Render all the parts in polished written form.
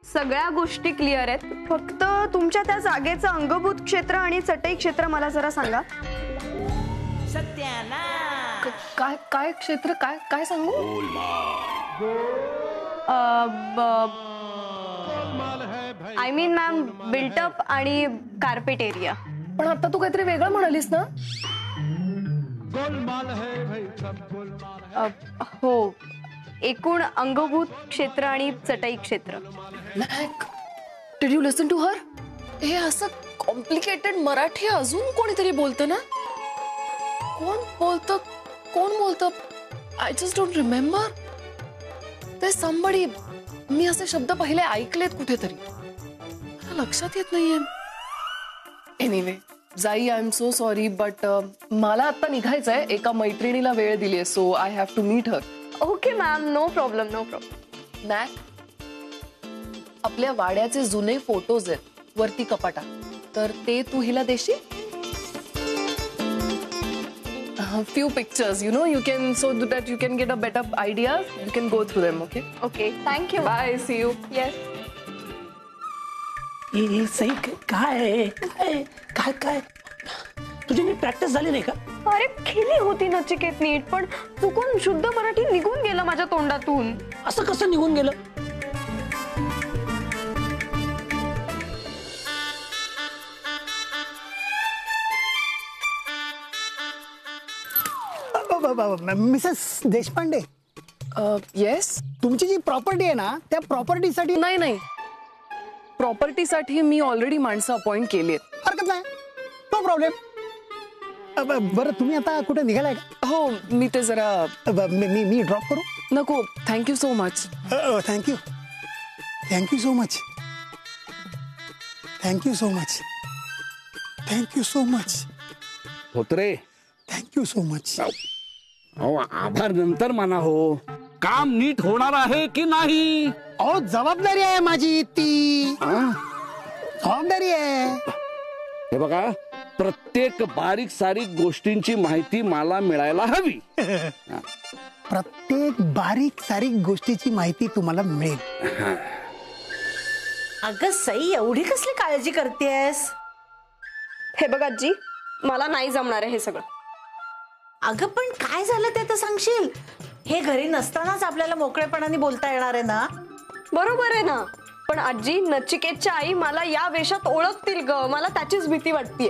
सगळ्या गोष्टी क्लिअर आहेत, फक्त तुमच्या त्या जागेचं अंगभूत क्षेत्र आणि चटई क्षेत्र मला जरा सांगा. काय काय क्षेत्र, काय काय सांगू? आय मीन मॅम बिल्टअप आणि कार्पेट एरिया. पण आता तू काहीतरी वेगळं म्हणालीस ना? हो, एकूण अंगभूत क्षेत्र आणि चटई क्षेत्र. Did you listen to her? हे असं कॉम्प्लिकेटेड मराठी अजून कोणीतरी बोलतं ना? कोण बोलतं? I just don't remember. ते समबडी, मी असे शब्द पहिले ऐकलेत कुठेतरी, मला लक्षात येत नाहीये. Anyway Jai, I am so sorry, but मला आता निघायचंय. एका मैत्रिणीला वेळ दिलीये, so I have to meet her. Okay ma'am, no problem, no problem. नाही, आपल्या वाड्याचे जुने फोटोज आहेत वरती कपाटात, तर ते तू हिला देशील? Few pictures, you know, you can, so that you can get a better idea, you can go through them. Okay? Okay, thank you. Bye, see you. Yes. ये सही काय काय काय तुझी नीट प्रॅक्टिस झाली नाही का? अरे केली होती नचिकेत नीट, पण चुकून शुद्ध मराठी निघून गेलं माझ्या तोंडातून. असं कसं निघून गेलं? मिसेस देशपांडे. येस. तुमची जी प्रॉपर्टी आहे ना, त्या प्रॉपर्टीसाठी. नाही, प्रॉपर्टीसाठी मी ऑलरेडी माणसं अपॉइंट केली आहेत. हरकत नाही, नो प्रॉब्लेम. बरं, तुम्ही आता कुठे निघालाय का? हो, मी ते जरा मी ड्रॉप करू? नको, thank you so much. Thank you so much. Thank you so much. Thank you so much. होतरे, थँक्यू सो मच. अहो, आभार नंतर माना. हो, काम नीट होणार आहे की नाही? अहो, जबाबदारी आहे माझी, ती जबाबदारी आहे. हे बघा, प्रत्येक बारीक सारीक गोष्टींची माहिती मला मिळायला हवी. प्रत्येक बारीक सारीक गोष्टीची माहिती तुम्हाला मिळेल. अगं सई, एवढी कसली काळजी करतेस? हे बघ आजी, मला नाही जमणार आहे हे सगळं. अगं पण काय झालं ते तर सांगशील? हे घरी नसतानाच आपल्याला मोकळेपणाने बोलता येणार आहे ना? बरोबर आहे ना, पण आजी नचिकेतच्या आई मला या वेशात ओळखतील ग, मला त्याचीच भीती वाटतेय.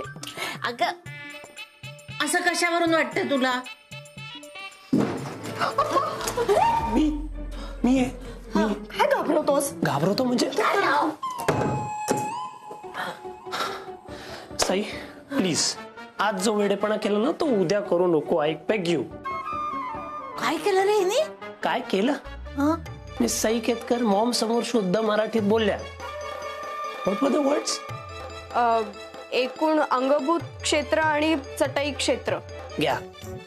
अगं असं कशावरून वाटतंय तुला? मी काय घाबरवतोस? घाबरवतो म्हणजे? सई प्लीज, आज जो वेडेपणा केला ना तो उद्या करू नको. I beg you. काय केलं रे हिने? काय केलं? मी सई केतकर मॉम समोर शुद्ध मराठीत बोलल्या. What were the words? एकूण अंगभूत क्षेत्र आणि चटई क्षेत्र. घ्या,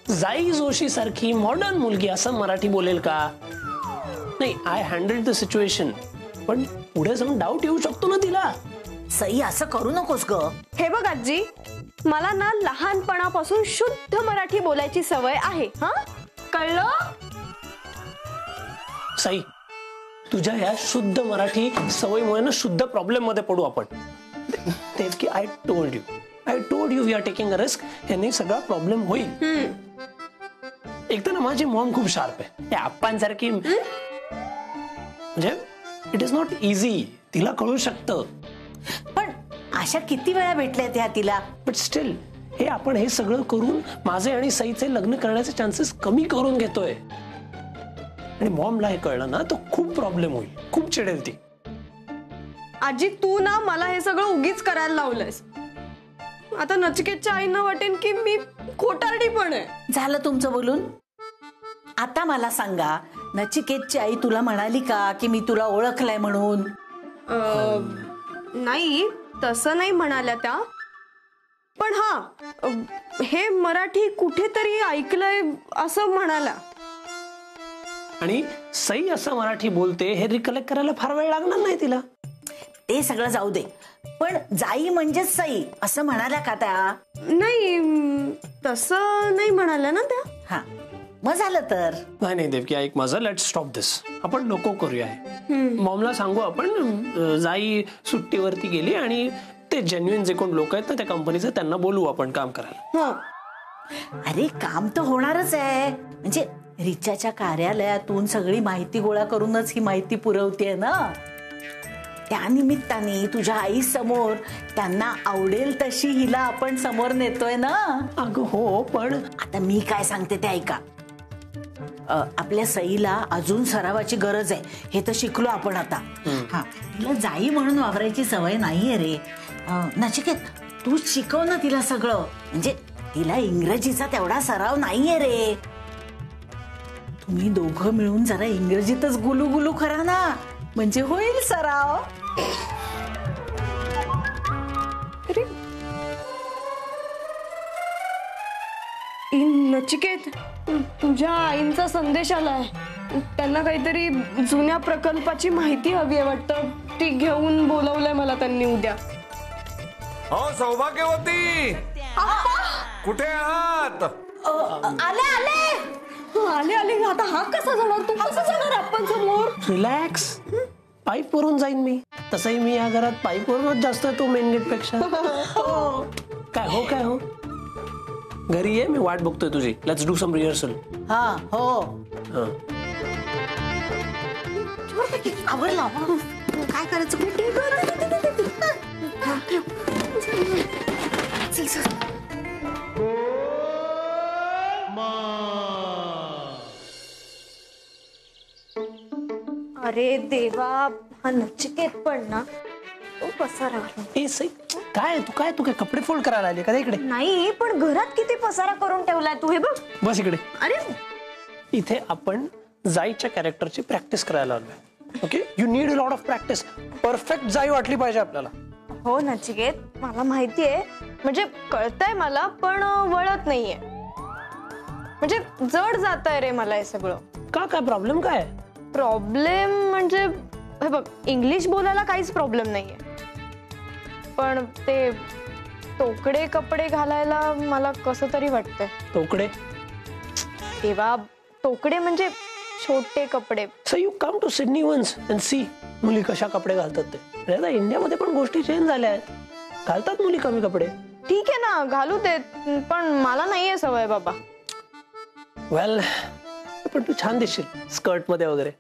जाई जोशी सारखी मॉडर्न मुलगी असं मराठी बोलेल का? नाही, आय हँडल द सिच्युएशन, पण पुढे जाऊन डाऊट येऊ शकतो ना तिला. सई असं करू नकोस ग. हे बघ आजी, मला ना लहानपणापासून शुद्ध मराठी बोलायची सवय आहे. हा, कळलं? सई, तुझ्या या शुद्ध मराठी सवयीमुळे ना शुद्ध प्रॉब्लेम मध्ये पडू आपण. तेच की I told you we are taking a risk. याने सगळा प्रॉब्लेम होईल. एक तर ना माझी मॉम खूप शार्प आहे, आप्पांसारखी. म्हणजे इट इज नॉट इझी, तिला कळू शकतं. पण अशा किती वेळा भेटल्यात ह्या तिला? बट स्टील हे आपण हे सगळं करून माझे आणि सईचे लग्न करण्याचे चान्सेस कमी करून घेतोय. आणि मॉमला हे कळलं ना तर खूप प्रॉब्लेम होईल, खूप चिडेल ती. आजी तू ना मला हे सगळं उगीच करायला लावलंयस. आता नचिकेतच्या आईंना वाटेन की मी खोटारडी पण आहे. झालं तुमचं बोलून? आता मला सांगा, नचिकेतची आई तुला म्हणाली का की मी तुला ओळखलंय म्हणून? नाही, तसं नाही म्हणाल्या त्या. पण हा, हे मराठी कुठेतरी ऐकलंय असं म्हणाला. आणि सई असं मराठी बोलते हे रिकलेक्ट करायला फार वेळ लागणार नाही तिला. ते सगळं जाऊ दे, पण जाई म्हणजे सई असं म्हणाल्या का त्या? नाही, तसं नाही म्हणाल्या ना त्या. हा, मग झालं तर. नाही देवकी ऐक माझं, लेट स्टॉप दिस. आपण नको करूया हे. मॉमला सांगू आपण जाई सुट्टीवरती गेली आणि ते जेन्युइन जे कोण लोक आहेत ना त्या कंपनीचे त्यांना बोलवू आपण काम करायला. अरे काम तर होणारच आहे. म्हणजे रिचाच्या कार्यालयातून सगळी माहिती गोळा करूनच ही माहिती पुरवते ना. त्या निमित्ताने तुझ्या आई समोर त्यांना आवडेल तशी हिला आपण समोर नेतोय ना. अगं हो, पण आता मी काय सांगते ते ऐका. आपल्या सईला अजून सरावाची गरज आहे, हे तर शिकलो आपण आता. हा, तिला जाई म्हणून वापरायची सवय नाहीये रे. नचिकेत, तू शिकव ना तिला सगळं. म्हणजे तिला इंग्रजीचा तेवढा सराव नाहीये रे. तुम्ही दोघं मिळून जरा इंग्रजीतच गुलू करा ना, म्हणजे होईल सराव. नचिकेत, तुझ्या आईंचा संदेश आलाय. त्यांना काहीतरी जुन्या प्रकल्पाची माहिती हवी आहे वाटतं. ती घेऊन बोलवलंय मला त्यांनी उद्या. हो सौभाग्यवती, कुठे आहात? आले आले आले. आता हा कसा जाणार? तू कसं जाणार आपण समोर? रिलॅक्स, पाईप वरून जाईन मी. तसंही मी या घरात पाईप वरूनच जास्त तो मेन गेट पेक्षा. काय हो घरी ये, मी वाट बघतोय तुझी. Let's do some rehearsal. हा हो, आवडला. काय करायचं? अरे देवा, हा नचिकेत पण ना तो पसारा. ए सई, तू काय कपडे फोल्ड करायला आले का इकडे? नाही, पण घरात किती पसारा करून ठेवलाय तू. हे बघ. बस इकडे. अरे इथे आपण जाईच्या कॅरेक्टरची प्रॅक्टिस करायला आलोय. Okay, you need a lot of practice. Perfect जाई वाटली पाहिजे आपल्याला. हो नचिकेत, मला माहितीये. म्हणजे कळतंय मला, पण वळत नाहीये. म्हणजे जड जातंय रे मला हे सगळं. काय प्रॉब्लेम काय? प्रॉब्लेम म्हणजे हे बघ, इंग्लिश बोलायला काहीच प्रॉब्लेम नाहीये, पण ते तोकडे कपडे घालायला मला कसं तरी वाटतंय. तोकडे? तेव्हा तोकडे म्हणजे छोटे कपडे. So you come to Sydney once and see मुली कशा कपडे घालतात ते. आता इंडियामध्ये पण गोष्टी चेंज झाल्या आहेत. घालतात मुली कमी कपडे. ठीक आहे ना, घालू देत, पण मला नाहीये सवय बाबा. वेल, पण तू छान दिसशील स्कर्ट मध्ये वगैरे.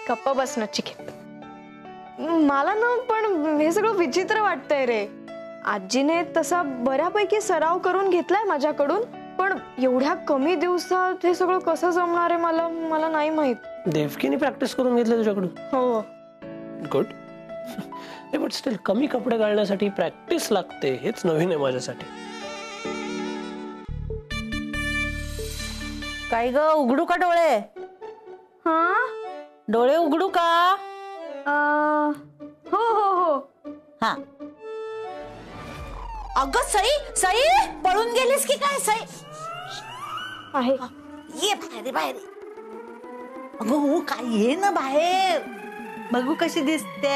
गप्प बस नचिकेत. मला ना पण हे सगळं विचित्र वाटतंय रे. आजीने तसा बऱ्यापैकी सराव करून घेतलाय माझ्याकडून, पण एवढ्या कमी दिवसात हे सगळं कसं जमणार आहे मला नाही माहित. देवकीने प्रॅक्टिस करून घेतलं तुझ्याकडून? हो. गुड. बट स्टील कमी कपडे घालण्यासाठी प्रॅक्टिस लागते, हेच नवीन आहे माझ्यासाठी. काय ग, उघडू का डोळे? हा, डोळे उघडू का? हो हो हो. हा. अगं सई पळून गेलीस की काय? सई आहे. ये बाहेर. अगं हो, काय ये ना बाहेर, बघू कशी दिसते.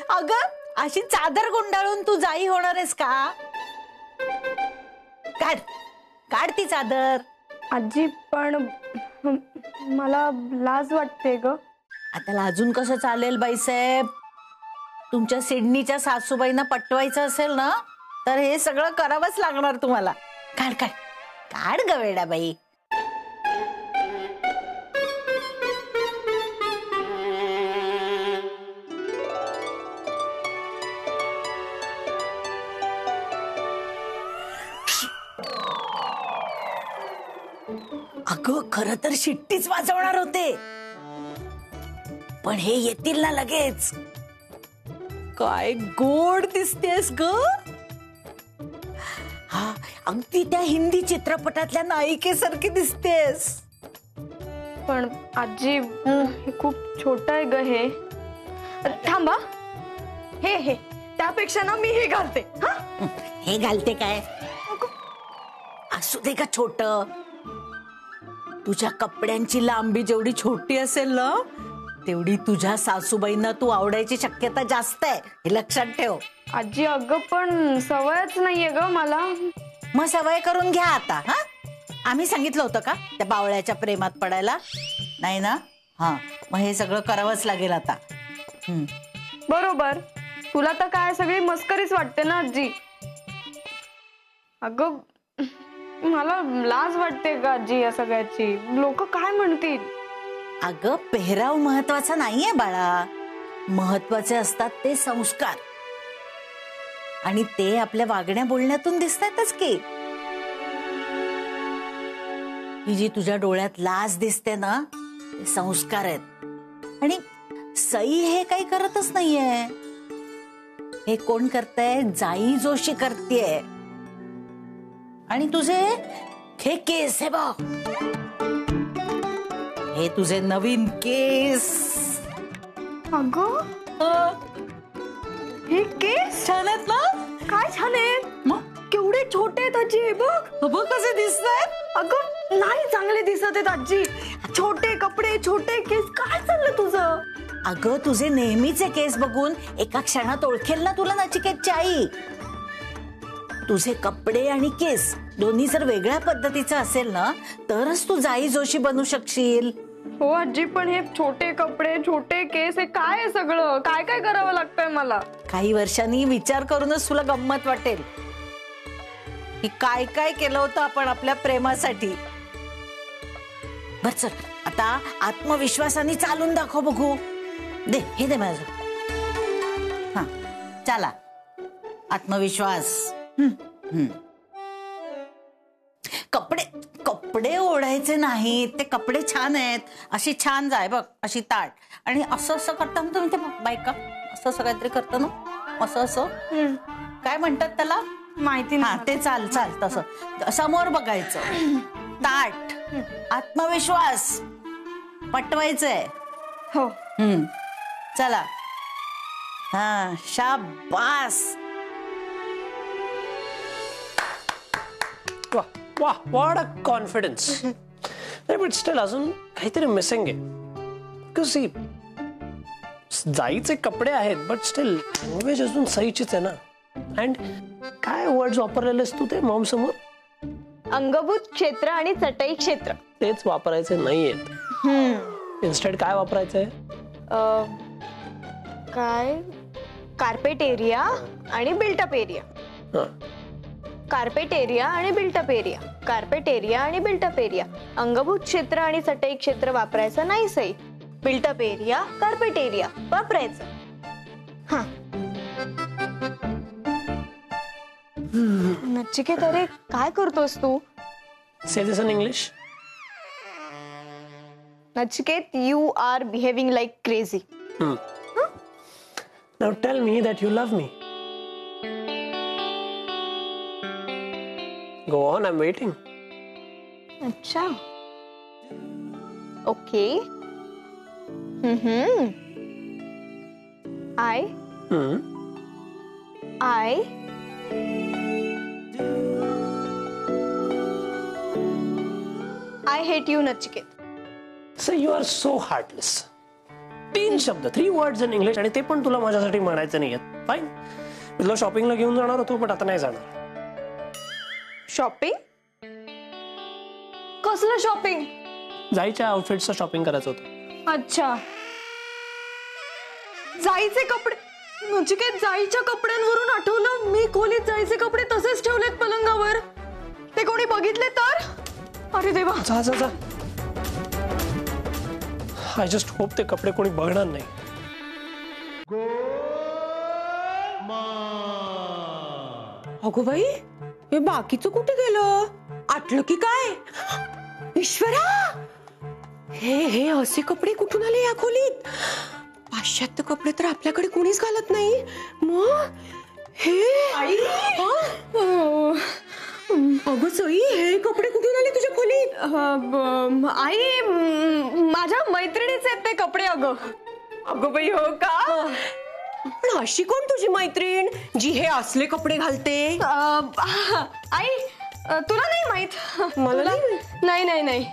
अगं अशी चादर गुंडाळून तू जाई होणार आहेस का? काढ ती चादर. आजी, पण मला लाज वाटते ग. आता लाजून कसं चालेल बाईसाहेब? तुमच्या सिडनीच्या सासूबाईंना पटवायचं असेल ना, तर हे सगळं करावंच लागणार तुम्हाला. काढ ग वेडाबाई. अगं खरं तर शिट्टीच वाजवणार होते, पण हे येतील ना लगेच. काय गोड दिसतेस ग. हा, अगदी त्या हिंदी चित्रपटातल्या नायिकेसारखी दिसतेस. पण आजी, हे खूप छोट आहे ग हे. थांबा, हे त्यापेक्षा ना मी हे घालते. हे घालते काय? असू दे का छोट. तुझ्या कपड्यांची लांबी जेवढी छोटी असेल ना, तेवढी तुझ्या सासूबाईंना तू आवडायची शक्यता जास्त आहे, हे लक्षात ठेव. आजी अगं पण सवयच नाहीये ग मला. मग सवय करून घ्या आता. हा, आम्ही सांगितलं होतं का त्या बावळ्याच्या प्रेमात पडायला? नाही ना. हा, मग हे सगळं करावंच लागेल आता. बरोबर. तुला तर काय सगळी मस्करीच वाटते ना आजी. अगं मला लाज वाटते का आजी या सगळ्याची. लोक काय म्हणतील. अगं पेहराव महत्वाचा नाहीये बाळा, महत्वाचे असतात ते संस्कार, आणि ते आपल्या वागण्या बोलण्यातून दिसतातच की. ही जी तुझ्या डोळ्यात लाज दिसते ना, ते संस्कार आहेत. आणि सई हे काही करतच नाहीये, हे कोण करतंय? जाई जोशी करतेय. आणि तुझे हे केस हे बघ, हे तुझे नवीन केस. अगं हे केस छान आहेत ना? काय छान आहेत. केवढे छोटे आहेत आजी. हे बघ बघ कसे दिसतायत. अगं नाही चांगले दिसत आहेत आजी. छोटे कपडे छोटे केस. काय चाललं तुझं. अगं तुझे नेहमीचे केस बघून एका क्षणात ओळखेल ना तुला नचिकेतची आई. तुझे कपडे आणि केस दोन्ही जर वेगळ्या पद्धतीचं असेल ना, तरच तू जाई जोशी बनू शकशील. हो आजी, पण हे छोटे कपडे छोटे केस हे काय आहे सगळं. काय काय करावं लागतंय मला. काही वर्षांनी विचार करूनच तुला गंमत वाटेल की काय काय केलं होतं आपण आपल्या प्रेमासाठी. बर चल आता आत्मविश्वासाने चालून दाखव बघू. दे हे दे माझं. हा चला, आत्मविश्वास. कपडे कपडे ओढायचे नाहीत, ते कपडे छान आहेत. अशी छान जाय बघ, अशी ताट. आणि असं असं करता ना तुम्ही ते बायका, असं असं काहीतरी करता ना, असं असं काय म्हणतात त्याला माहिती हा, नाही. ते चाल चाल तसं समोर बघायचं. ताट, आत्मविश्वास पटवायचंय. हो चला. हा शाबास. वा वा, व्हॉट अ कॉन्फिडन्स. नाही बट स्टिल अजून काहीतरी मिसिंग आहे. सी जाईचे कपडे आहेत बट स्टिल लँग्वेज अजून सईचीच आहे ना. अँड काय वर्ड्स वापरलेलेस तू ते मॉम समोर? अंगभूत क्षेत्र आणि चटई क्षेत्र. तेच वापरायचे नाहीयेत. इन्स्टेड काय वापरायचंय? काय कार्पेट एरिया आणि बिल्टअप एरिया. कार्पेट एरिया आणि बिल्टअप एरिया. कार्पेट एरिया आणि बिल्टअप एरिया. अंगभूत क्षेत्र आणि चटई क्षेत्र वापरायचं नाही Sai. Built up area carpet area वापरायचं. हा नचिकेत, अरे काय करतोस तू? Say this in English. Nachiket, you are behaving like crazy. Now tell me that you love me. Go on, I'm waiting. अच्छा. Okay. I hate you, Nachiket. So you are so heartless. 3 शब्द, 3 words in English, आणि ते पण तुला माझ्यासाठी म्हणायचं नाहीयेत. Fine, मी तुला शॉपिंगला घेऊन जाणार होतो पण आता नाही जाणार. शॉपिंग? कसलं शॉपिंग? जायच्या आउटफिटचं शॉपिंग करायचं होतं. अच्छा, जायचे कपडे. नचिकेत, जायच्या कपड्यांवरून आठवलं, मी खोलीत जायचे कपडे तसेच ठेवलेत पलंगावर. ते कोणी बघितले तर? अरे देवा. जा जा जा. आय जस्ट होप ते कपडे कोणी बघणार नाही. अगो बाई, हे बाकीचं कुठे गेलं? आटलं की काय? ईश्वरा, हे असे कपडे कुठून आले या खोलीत? पाश्चात्य कपडे तर आपल्याकडे कोणीच घालत नाही. मग हे अगं सई, हे कपडे कुठून आले तुझ्या खोलीत? आई, माझ्या मैत्रिणीचे आहेत ते कपडे. अगं अगं बाई, हो का? पण अशी कोण तुझी मैत्रीण जी हे असले कपडे घालते? आई, तुला नाही माहित? मला नाही नाही नाही.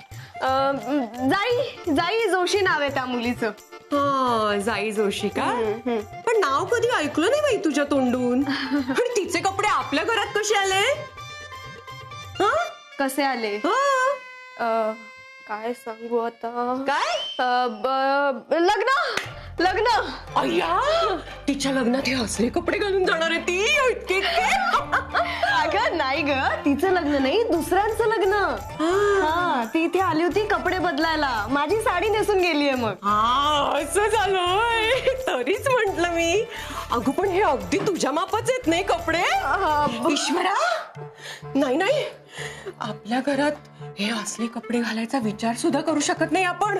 जाई जोशी नाव आहे त्या मुलीचं. हा जाई जोशी का? पण नाव कधी ऐकलं नाही बाई तुझ्या तोंडून. आणि तिचे कपडे आपल्या घरात कसे आले? हा? कसे आले? हा. काय सांगू आता? काय? लग्न. अय्या, तिच्या लग्नात हे असले कपडे घालून जाणार आहे ती? इतके अगं नाही ग, तिचं लग्न नाही, दुसऱ्यांचं लग्न. हा, ती इथे आली होती कपडे बदलायला, माझी साडी नेसून गेलीये मग. हा, असं झालंय. तरीच म्हंटल मी. अगं पण हे अगदी तुझ्या मापाचे आहेत नाही कपडे? ईश्वरा, नाही, आपल्या घरात हे असले कपडे घालायचा विचार सुद्धा करू शकत नाही आपण.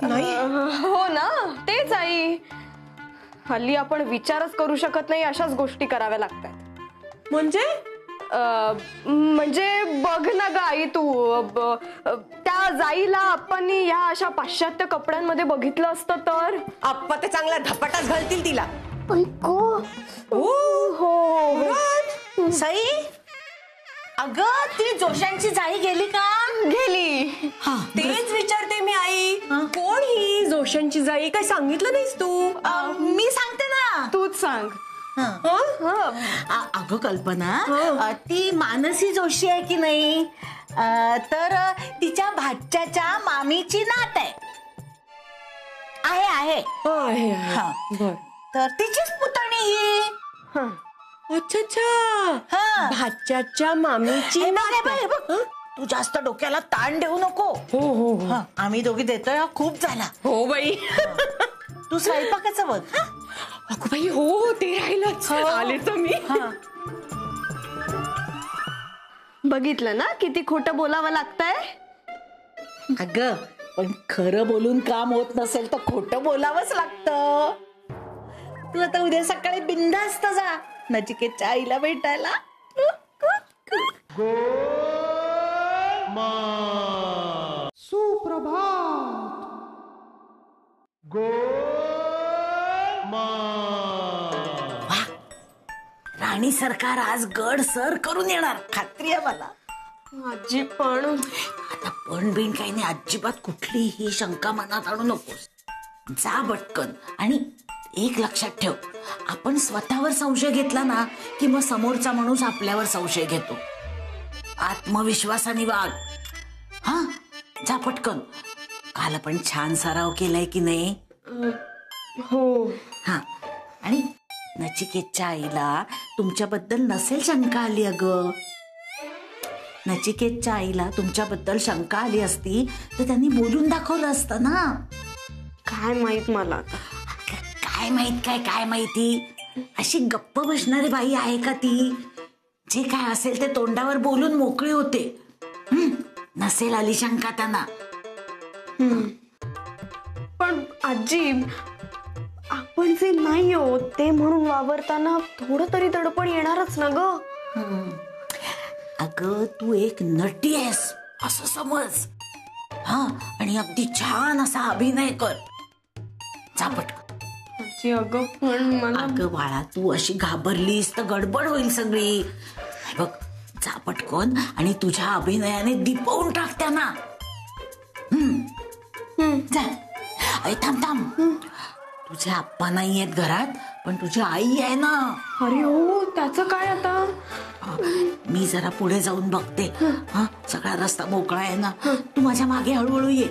नाही. हो ना, तेच आई. हल्ली आपण विचारच करू शकत नाही, अशाच गोष्टी कराव्या लागतात. म्हणजे बघ ना ग आई, तू त्या जाईला आपण या अशा पाश्चात्य कपड्यांमध्ये बघितलं असतं तर आप्पा ते चांगला धपाटाच घालतील तिला. हो सई, अगं ती जोशांची जाई गेली का? गेली. तेच विचारते मी आई, कोण ही जोशांची जाई? काय सांगितलं नाहीस तू? मी सांगते ना. तूच सांग. अगं कल्पना, ती मानसी जोशी आहे की नाही, तर तिच्या भाच्याच्या मामीची नात आहे. हा. तर तिचीच पुतणी ही. अच्छा, भाच्याच्या मामीची नात. तू जास्त डोक्याला ताण देऊ नको. हो. आम्ही दोघी देतोय, खूप झाला. हो बाई. तू स्वयंपाकाचं बघ. अगं बाई, हो ते राहिलंच. आले तर मी. बघितलं ना किती खोटं बोलावं लागतंय. अगं पण खरं बोलून काम होत नसेल तर खोटं बोलावंच लागतं. तू आता उद्या सकाळी बिनधास्त जा नचिकेतच्या आईला भेटायला. राणी सरकार आज गड सर करून येणार, खात्री आहे मला. आजी पण आता पण बिन काही नाही, अजिबात कुठलीही शंका मनात आणू नकोस. जा बटकन. आणि एक लक्षात ठेव, आपण स्वतःवर संशय घेतला ना की मग समोरचा माणूस आपल्यावर संशय घेतो. आत्मविश्वासाने वाग. हा, जा पटकन. काल आपण छान सराव केलाय की नाही? हो. हा, आणि नचिकेतच्या आईला तुमच्याबद्दल नसेल शंका आली. अगं नचिकेतच्या आईला तुमच्याबद्दल शंका आली असती तर त्यांनी बोलून दाखवलं असतं ना. काय माहित मला. काय माहिती? अशी गप्प बसणारी बाई आहे का ती? जे काय असेल ते तोंडावर बोलून मोकळी होते. नसेल आली शंका त्यांना. पण आजी, आपण जे नाही आहोत ते म्हणून वावरताना थोडं तरी दडपण येणारच ना ग. अगं तू एक नटी आहेस असं समज. हा, आणि अगदी छान असा अभिनय कर. जा पटकन. आजी अगं पण मला. अगं बाळा, तू अशी घाबरलीस तर गडबड होईल सगळी. बघ, जा पटकन आणि तुझ्या अभिनयाने दिपवून टाक त्यांना. जा. थांब. तुझे आप्पा नाही आहेत घरात, पण तुझी आई आहे ना. अरे हो, त्याचं काय आता? मी जरा पुढे जाऊन बघते. हा, सगळा रस्ता मोकळा आहे ना. तू माझ्या मागे हळूहळू ये.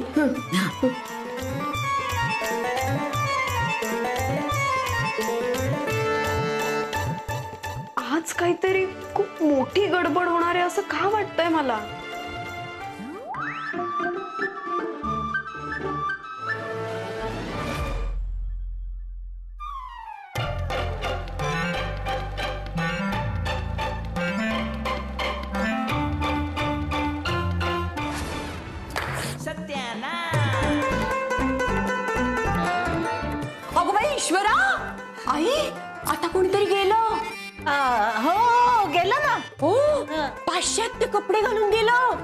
आज काहीतरी खूप मोठी गडबड होणार आहे असं का वाटतंय मला. अगं बाई ईश्वरा, आई आता कोणीतरी गेलं. हो, गेलं ना. हो, पाश्चात्य कपडे घालून गेलं.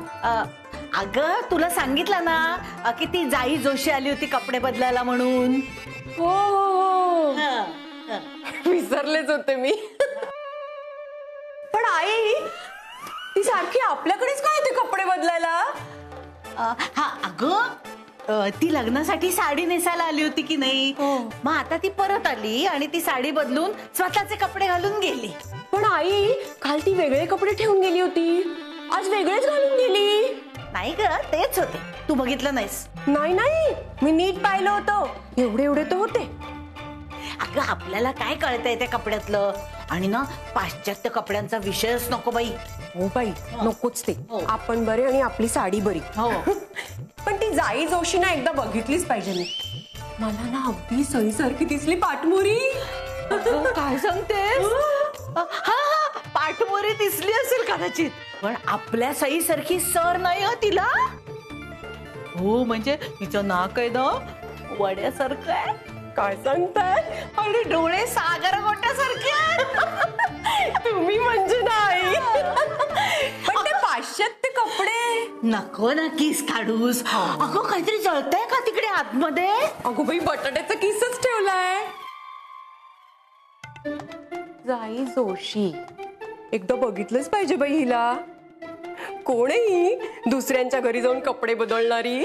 अगं तुला सांगितलं ना की ती जाई जोशी आली होती कपडे बदलायला म्हणून. हो, विसरलेच होते मी. पण आई, ती सारखी आपल्याकडेच काय ते कपडे बदलायला? हा, अगं ती लग्नासाठी साडी नेसायला आली होती की नाही, मग आता ती परत आली आणि ती साडी बदलून स्वतःचे कपडे घालून गेली. पण आई, काल ती वेगळे कपडे ठेवून गेली होती, आज वेगळेच घालून गेली. नाही ग, तेच होते. तू बघितलं नाहीस? नाही नाही, मी नीट पाहिलं होतं. एवढे एवढे तर होते. अगं आपल्याला काय कळतंय त्या कपड्यातलं, आणि ना पाश्चात्य कपड्यांचा विषयच नको बाई. हो बाई, नकोच ते. आपण बरे आणि आपली साडी बरी. हो. पण ती जाई जोशी ना एकदा बघितलीच पाहिजे मी. मला ना अगदी सईसारखी दिसली पाठमोरी. काय सांगतेस? हा, पाठमोरी दिसली असेल कदाचित, पण आपल्या सई सारखी सर नाही हो तिला. हो, म्हणजे तिचं नाक आहे ना वड्यासारखं आहे. काय सांगताय? आणि डोळे सागर गोट्यासारखे. तुम्ही म्हणजे नाही. पण ते पाश्चात्य कपडे नको ना किस काढूस. अगं काहीतरी जळतंय का तिकडे आतमध्ये? अगो बाई, बटाट्याचा किसच ठेवलाय. जाई जोशी एकदा बघितलंच पाहिजे बाई हिला. कोण आहे ही दुसऱ्यांच्या घरी जाऊन कपडे बदलणारी?